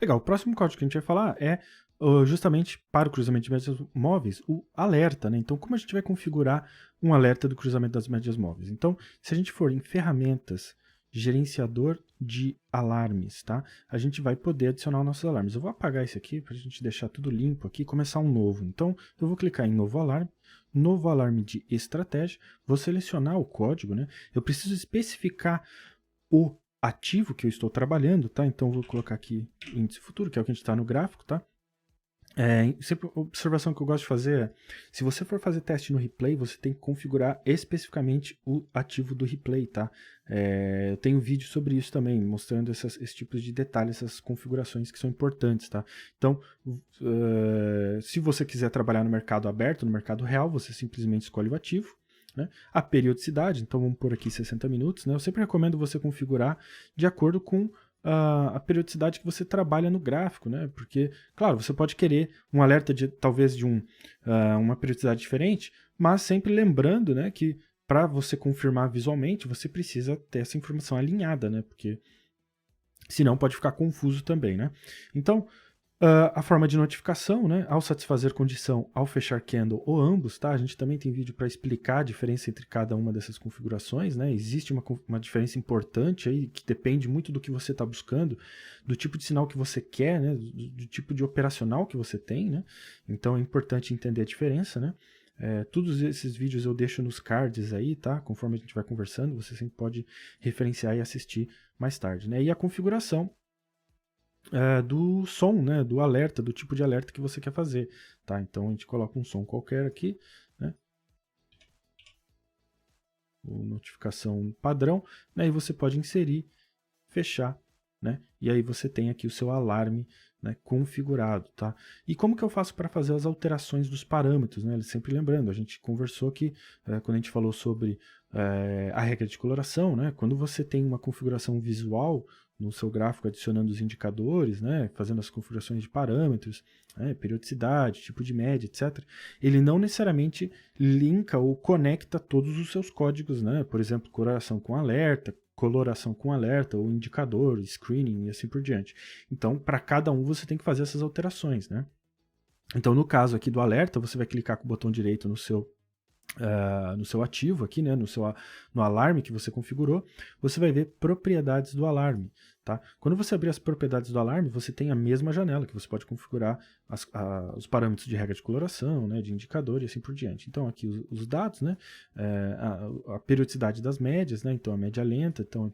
Legal, o próximo código que a gente vai falar é justamente para o cruzamento de médias móveis, o alerta, né? Então, como a gente vai configurar um alerta do cruzamento das médias móveis? Então, se a gente for em ferramentas, gerenciador de alarmes, tá? A gente vai poder adicionar os nossos alarmes. Eu vou apagar esse aqui para a gente deixar tudo limpo aqui e começar um novo. Então, eu vou clicar em novo alarme de estratégia, vou selecionar o código, né? Eu preciso especificar o ativo que eu estou trabalhando, tá? Então, vou colocar aqui índice futuro, que é o que a gente está no gráfico, tá? Sempre a observação que eu gosto de fazer é, se você for fazer teste no replay, você tem que configurar especificamente o ativo do replay, tá? Eu tenho vídeo sobre isso também, mostrando esse tipo de detalhes, essas configurações que são importantes, tá? Então, se você quiser trabalhar no mercado aberto, no mercado real, você simplesmente escolhe o ativo, né? A periodicidade, então vamos pôr aqui 60 minutos, né? Eu sempre recomendo você configurar de acordo com a periodicidade que você trabalha no gráfico, né? Porque, claro, você pode querer um alerta de talvez de uma periodicidade diferente, mas sempre lembrando, né, que para você confirmar visualmente, você precisa ter essa informação alinhada, né? Porque senão pode ficar confuso também, né? Então, a forma de notificação, né? Ao satisfazer condição, ao fechar candle ou ambos, tá? A gente também tem vídeo para explicar a diferença entre cada uma dessas configurações, né? Existe uma diferença importante aí que depende muito do que você está buscando, do tipo de sinal que você quer, né? Do tipo de operacional que você tem, né? Então é importante entender a diferença, né? Todos esses vídeos eu deixo nos cards aí, tá? Conforme a gente vai conversando, você sempre pode referenciar e assistir mais tarde, né? E a configuração do som, né, do alerta, do tipo de alerta que você quer fazer, tá? Então a gente coloca um som qualquer aqui, né, notificação padrão, né, e você pode inserir, fechar, né, e aí você tem aqui o seu alarme, né, configurado, tá? E como que eu faço para fazer as alterações dos parâmetros, né? Sempre lembrando, a gente conversou que quando a gente falou sobre a regra de coloração, né? Quando você tem uma configuração visual no seu gráfico adicionando os indicadores, né, fazendo as configurações de parâmetros, né, periodicidade, tipo de média, etc., ele não necessariamente linka ou conecta todos os seus códigos, né? Por exemplo, coloração com alerta, ou indicador, screening e assim por diante. Então, para cada um você tem que fazer essas alterações, né? Então, no caso aqui do alerta, você vai clicar com o botão direito no seu ativo aqui, né, no alarme que você configurou, você vai ver propriedades do alarme, tá? Quando você abrir as propriedades do alarme, você tem a mesma janela que você pode configurar os parâmetros de regra de coloração, né, de indicador e assim por diante. Então aqui os dados, né, a periodicidade das médias, né, então a média lenta, então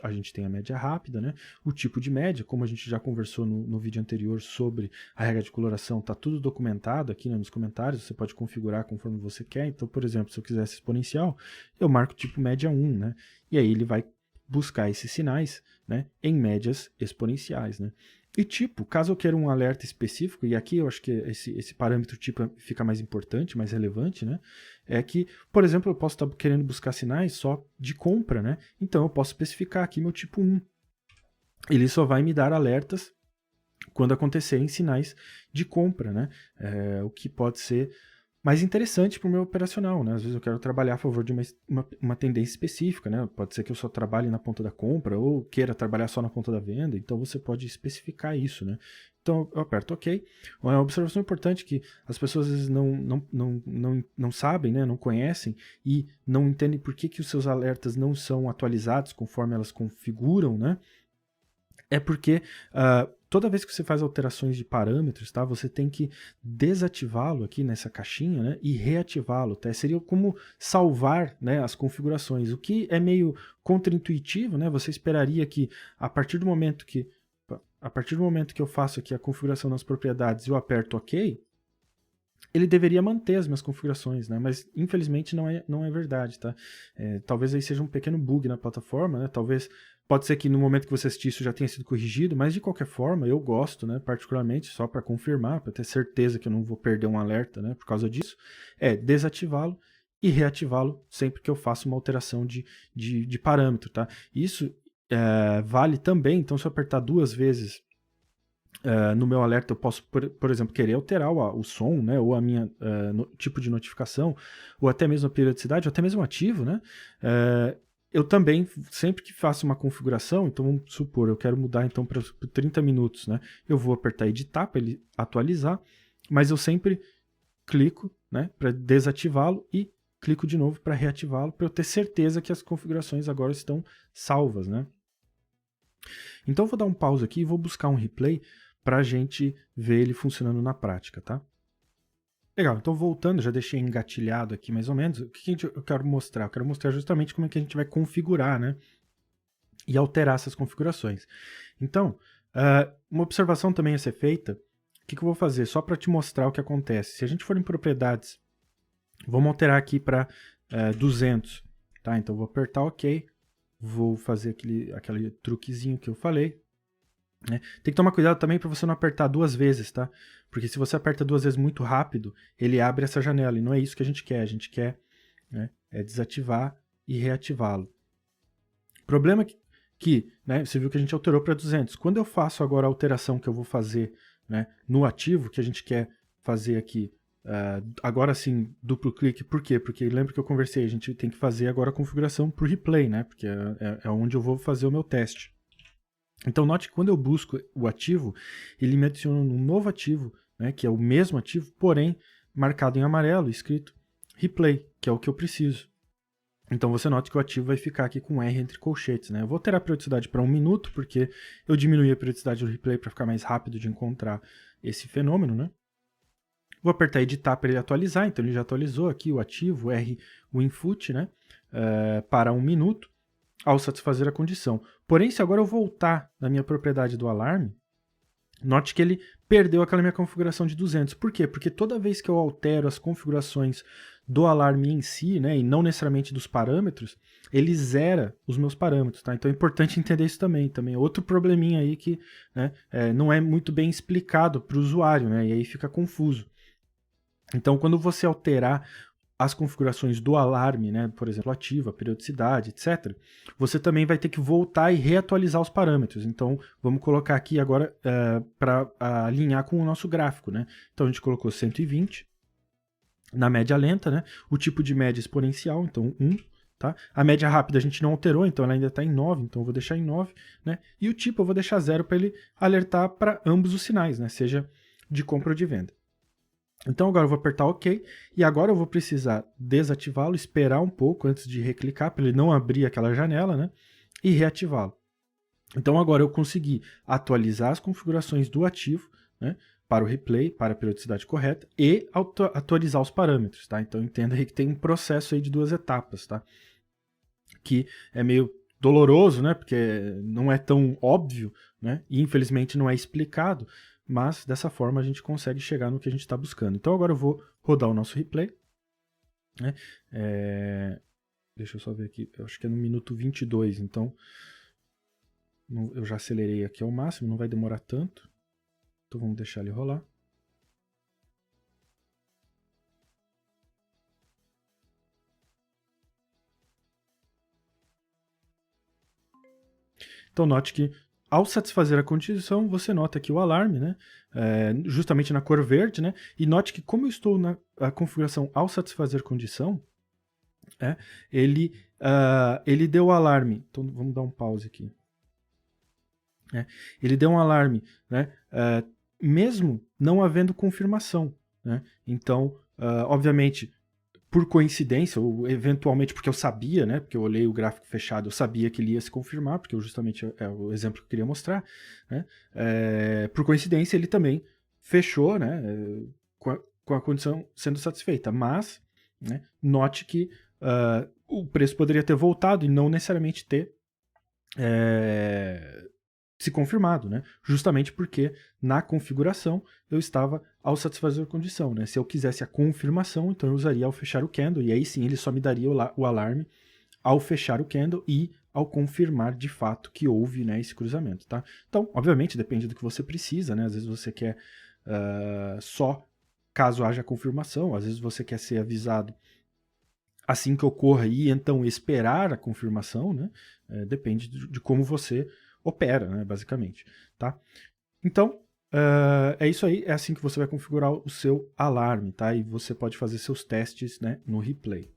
a gente tem a média rápida, né? O tipo de média, como a gente já conversou no vídeo anterior sobre a regra de coloração, está tudo documentado aqui, né, nos comentários, você pode configurar conforme você quer. Então, por exemplo, se eu quisesse exponencial, eu marco tipo média 1, né? E aí ele vai buscar esses sinais, né, em médias exponenciais, né? E tipo, caso eu queira um alerta específico, e aqui eu acho que esse parâmetro tipo fica mais importante, mais relevante, né? É que, por exemplo, eu posso estar querendo buscar sinais só de compra, né? Então eu posso especificar aqui meu tipo 1. Ele só vai me dar alertas quando acontecerem sinais de compra, né? O que pode ser mais interessante para o meu operacional, né? Às vezes eu quero trabalhar a favor de uma tendência específica, né? Pode ser que eu só trabalhe na ponta da compra ou queira trabalhar só na ponta da venda, então você pode especificar isso, né? Então eu aperto OK. Uma observação importante que as pessoas às vezes não sabem, né? Não conhecem e não entendem por que os seus alertas não são atualizados conforme elas configuram, né? É porque toda vez que você faz alterações de parâmetros, tá, você tem que desativá-lo aqui nessa caixinha, né, e reativá-lo. Tá? Seria como salvar, né, as configurações, o que é meio contraintuitivo, né? Você esperaria que a partir do momento que eu faço aqui a configuração das propriedades e eu aperto OK, ele deveria manter as minhas configurações, né? Mas infelizmente não é verdade, tá? Talvez aí seja um pequeno bug na plataforma, né? Talvez pode ser que no momento que você assistir isso já tenha sido corrigido, mas de qualquer forma eu gosto, né? Particularmente só para confirmar, para ter certeza que eu não vou perder um alerta, né? Por causa disso, desativá-lo e reativá-lo sempre que eu faço uma alteração de parâmetro, tá? Isso vale também, então se eu apertar 2 vezes no meu alerta eu posso, por exemplo, querer alterar o som, né, ou a minha tipo de notificação, ou até mesmo a periodicidade, ou até mesmo o ativo, né? eu também, sempre que faço uma configuração, então vamos supor, eu quero mudar então para 30 minutos, né? Eu vou apertar editar para ele atualizar, mas eu sempre clico, né, para desativá-lo e clico de novo para reativá-lo, para eu ter certeza que as configurações agora estão salvas, né? Então eu vou dar um pause aqui e vou buscar um replay para a gente ver ele funcionando na prática, tá? Legal, então voltando, já deixei engatilhado aqui mais ou menos, o que eu quero mostrar? Eu quero mostrar justamente como é que a gente vai configurar, né? E alterar essas configurações. Então, uma observação também a ser feita, o que eu vou fazer? Só para te mostrar o que acontece. Se a gente for em propriedades, vamos alterar aqui para 200, tá? Então vou apertar OK, vou fazer aquele truquezinho que eu falei, né? Tem que tomar cuidado também para você não apertar 2 vezes, tá? Porque se você aperta 2 vezes muito rápido, ele abre essa janela, e não é isso que a gente quer, né, desativar e reativá-lo. Problema que, né, você viu que a gente alterou para 200. Quando eu faço agora a alteração que eu vou fazer, né, no ativo, que a gente quer fazer aqui, agora sim, duplo clique, por quê? Porque lembra que eu conversei, a gente tem que fazer agora a configuração para o replay, né, porque é onde eu vou fazer o meu teste. Então note que quando eu busco o ativo, ele me adiciona um novo ativo, né, que é o mesmo ativo, porém marcado em amarelo, escrito replay, que é o que eu preciso. Então você nota que o ativo vai ficar aqui com R entre colchetes, né? Eu vou alterar a periodicidade para 1 minuto, porque eu diminuí a periodicidade do replay para ficar mais rápido de encontrar esse fenômeno, né? Vou apertar editar para ele atualizar, então ele já atualizou aqui o ativo, R, o input, né? Para 1 minuto, ao satisfazer a condição. Porém, se agora eu voltar na minha propriedade do alarme, note que ele perdeu aquela minha configuração de 200. Por quê? Porque toda vez que eu altero as configurações do alarme em si, né, e não necessariamente dos parâmetros, ele zera os meus parâmetros, tá? Então é importante entender isso também. Também é outro probleminha aí que, né, não é muito bem explicado para o usuário, né, e aí fica confuso. Então, quando você alterar as configurações do alarme, né, por exemplo, ativa, periodicidade, etc., você também vai ter que voltar e reatualizar os parâmetros. Então, vamos colocar aqui agora para alinhar com o nosso gráfico, né? Então, a gente colocou 120 na média lenta, né? O tipo de média exponencial, então 1, tá? A média rápida a gente não alterou, então ela ainda está em 9, então eu vou deixar em 9, né? E o tipo eu vou deixar 0 para ele alertar para ambos os sinais, né? Seja de compra ou de venda. Então agora eu vou apertar OK, e agora eu vou precisar desativá-lo, esperar um pouco antes de reclicar, para ele não abrir aquela janela, né? E reativá-lo. Então agora eu consegui atualizar as configurações do ativo, né, para o replay, para a periodicidade correta, e atualizar os parâmetros, tá? Então entenda aí que tem um processo aí de 2 etapas, tá? Que é meio doloroso, né? Porque não é tão óbvio, né? E infelizmente não é explicado, mas dessa forma a gente consegue chegar no que a gente está buscando. Então agora eu vou rodar o nosso replay, né? Deixa eu só ver aqui, eu acho que é no minuto 22, então eu já acelerei aqui ao máximo, não vai demorar tanto. Então vamos deixar ele rolar. Então note que ao satisfazer a condição, você nota aqui o alarme, né? Justamente na cor verde, né? E note que como eu estou na configuração ao satisfazer condição, ele deu o alarme. Então vamos dar um pause aqui. Ele deu um alarme, né? Mesmo não havendo confirmação, né? Então, obviamente, por coincidência, ou eventualmente porque eu sabia, né? Porque eu olhei o gráfico fechado, eu sabia que ele ia se confirmar, porque justamente é o exemplo que eu queria mostrar, né? Por coincidência, ele também fechou, né? Com a condição sendo satisfeita. Mas, né, note que o preço poderia ter voltado e não necessariamente ter se confirmado, né? Justamente porque na configuração eu estava ao satisfazer a condição, né? Se eu quisesse a confirmação, então eu usaria ao fechar o candle, e aí sim ele só me daria o alarme ao fechar o candle e ao confirmar de fato que houve, né, esse cruzamento, tá? Então, obviamente, depende do que você precisa, né? Às vezes você quer só caso haja confirmação, às vezes você quer ser avisado assim que ocorra e então esperar a confirmação, né? Depende de como você opera, né, basicamente, tá? Então, é isso aí, é assim que você vai configurar o seu alarme, tá? E você pode fazer seus testes, né, no replay.